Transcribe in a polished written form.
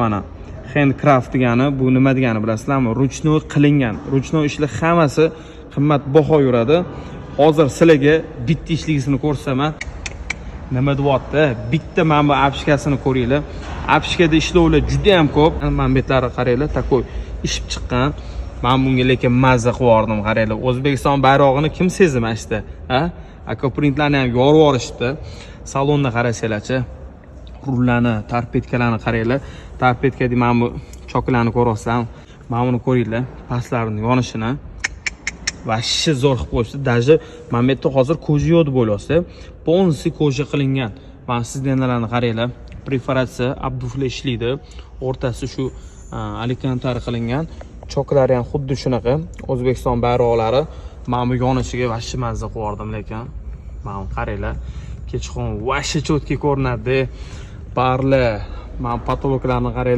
Mana handcraft degani bu nima degani bilasizlarmi? Ruchnoy qilingan. Ruchnoy ishlar hammasi qimmatbaho yuradi. Hozir sizlarga bitta ishligisini ko'rsaman. Nima deyapti? Bitta mana bu apshkasini ko'ringlar. Apshkada ishlovlar juda ham ko'p. Manbetlari qaranglar, takoy ishib chiqqan. Men bunga lekin mazza qilib qaranglar. O'zbekiston bayrog'ini kim sezmasdi? Ha? Aka printlarni ham yorib yuborishdi. Salonni qarasanglarchi. Rullarni, torpedkalarni qaranglar. Torpedka deyman bu choklarni ko'rasizlar. Mana buni ko'ringlar, pastlarini yonishini. Vashshi zo'r qilib qo'yishdi. Даже mana bu yerda hozir koja yo'q deb o'ylaysiz. Polniy koja qilingan. Mana sizlarni qaranglar. Perforatsiya abdufla ishlaydi. O'rtasi shu alikantari qilingan. Choklari ham xuddi shunaqa. O'zbekiston bayroqlari. Mana bu yonishiga vashshi mazza qo'yardim lekin. Mana qaranglar. Kechqurun vashshi cho'tki ko'rinadi. Parli, mana patologlarni qaranglar.